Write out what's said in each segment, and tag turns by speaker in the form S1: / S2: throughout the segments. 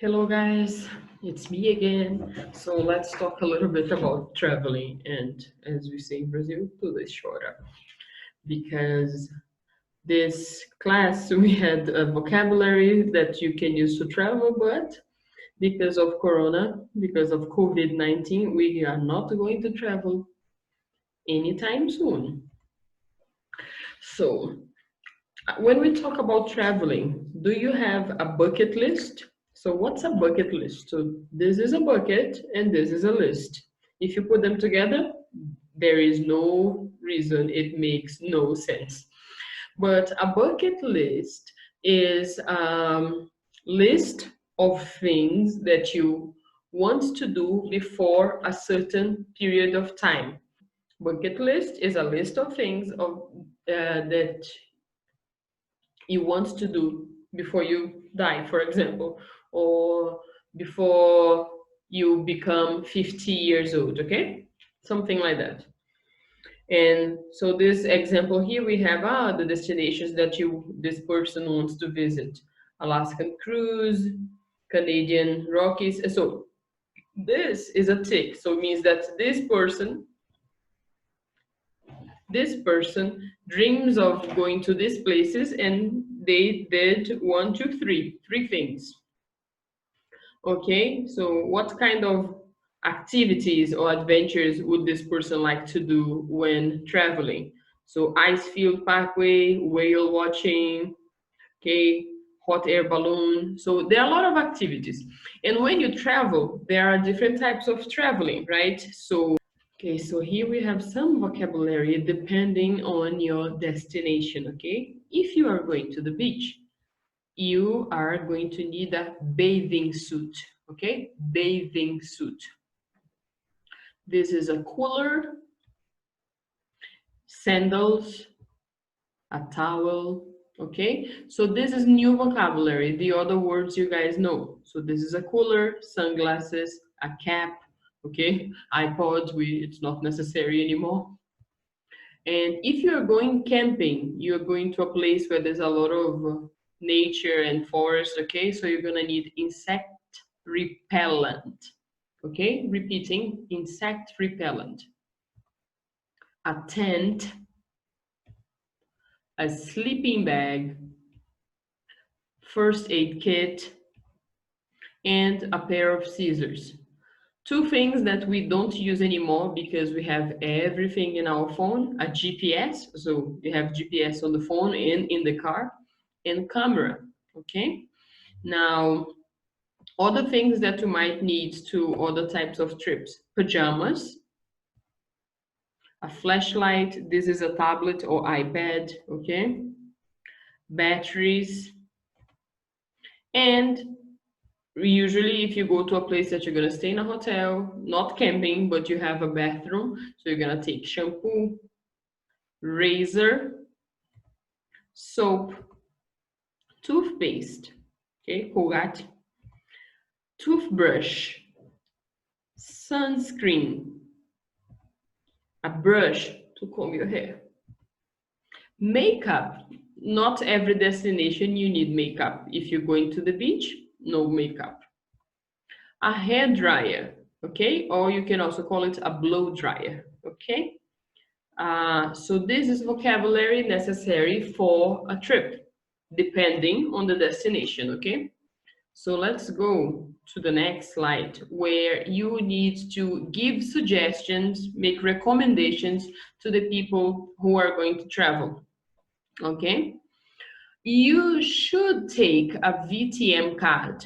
S1: Hello guys, it's me again. So let's talk a little bit about traveling and, as we say in Brazil, tudo é chora. Because this class we had a vocabulary that you can use to travel, but because of Corona, because of COVID-19, we are not going to travel anytime soon. So when we talk about traveling, do you have a bucket list? So, what's a bucket list? So, this is a bucket and this is a list. If you put them together, there is no reason, it makes no sense. But a bucket list is a list of things that you want to do before a certain period of time. Bucket list is a list of things that you want to do before you die, for example, or before you become 50 years old, okay? Something like that. And so this example here we have the destinations that this person wants to visit. Alaskan cruise, Canadian Rockies. So this is a tick. So it means that this person dreams of going to these places and they did one, two, three things. Okay, so what kind of activities or adventures would this person like to do when traveling? So ice field parkway, whale watching, okay, hot air balloon. So there are a lot of activities. And when you travel, there are different types of traveling, right? Okay, so here we have some vocabulary depending on your destination, okay? If you are going to the beach, you are going to need a bathing suit, okay? Bathing suit. This is a cooler, sandals, a towel, okay? So this is new vocabulary. The other words you guys know. So this is a cooler, sunglasses, a cap, okay? iPods, it's not necessary anymore. And if you're going camping, you're going to a place where there's a lot of nature and forest, okay? So you're gonna need insect repellent, okay? Repeating, insect repellent. A tent, a sleeping bag, first aid kit, and a pair of scissors. Two things that we don't use anymore because we have everything in our phone, a GPS, so we have GPS on the phone and in the car, and camera, okay? Now, other things that you might need to other types of trips, pajamas, a flashlight, this is a tablet or iPad, okay? Batteries, and usually if you go to a place that you're going to stay in a hotel, not camping, but you have a bathroom, so you're going to take shampoo, razor, soap, toothpaste, okay, Colgate, toothbrush, sunscreen, a brush to comb your hair, makeup. Not every destination you need makeup. If you're going to the beach, no makeup. A hair dryer, okay, or you can also call it a blow dryer, okay. So this is vocabulary necessary for a trip, depending on the destination, okay? So let's go to the next slide where you need to give suggestions, make recommendations to the people who are going to travel, okay? You should take a VTM card.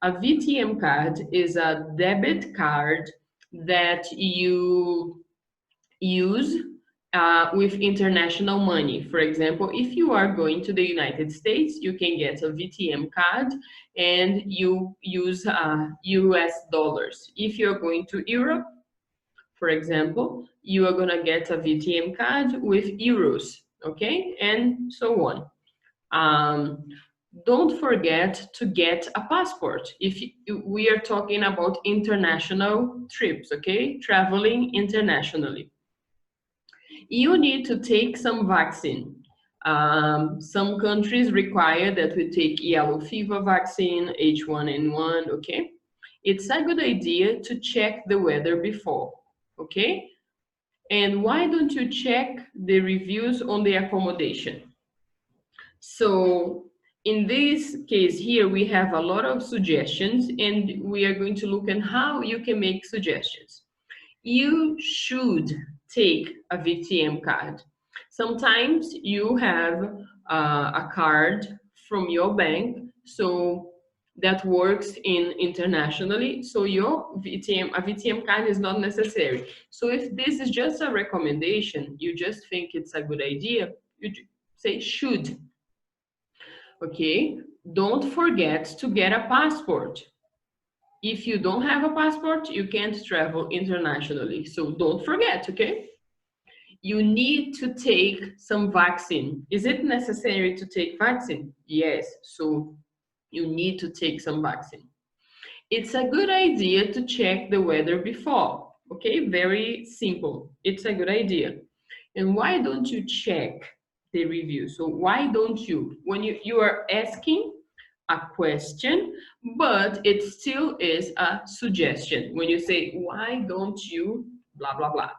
S1: A VTM card is a debit card that you use with international money. For example, if you are going to the United States, you can get a VTM card and you use US dollars. If you're going to Europe, for example, you are going to get a VTM card with euros, okay? And so on. Don't forget to get a passport if we are talking about international trips, okay? Traveling internationally. You need to take some vaccine. Some countries require that we take yellow fever vaccine, H1N1, okay? It's a good idea to check the weather before, okay? And why don't you check the reviews on the accommodation? So in this case here, we have a lot of suggestions and we are going to look at how you can make suggestions. You should take a VTM card. Sometimes you have a card from your bank, so that works in internationally. So your a VTM card is not necessary. So if this is just a recommendation, you just think it's a good idea, you say should. Okay, don't forget to get a passport. If you don't have a passport, you can't travel internationally. So don't forget, okay? You need to take some vaccine. Is it necessary to take vaccine? Yes, so you need to take some vaccine. It's a good idea to check the weather before, okay? Very simple. It's a good idea. And why don't you check the review? So why don't you, when you are asking a question, but it still is a suggestion. When you say, why don't you blah, blah, blah.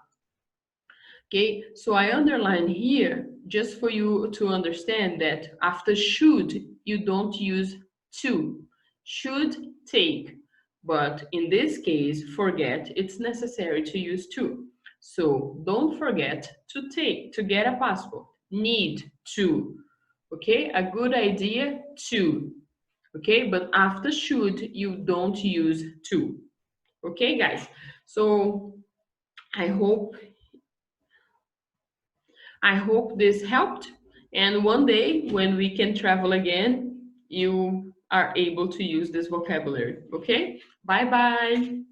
S1: Okay, so I underline here just for you to understand that after should, you don't use to. Should take, but in this case, forget, it's necessary to use to. So don't forget to take, to get a passport. Need to, okay? A good idea to, okay? But after should, you don't use to, okay, guys? So I hope this helped. And one day when we can travel again, you are able to use this vocabulary. Okay? Bye bye.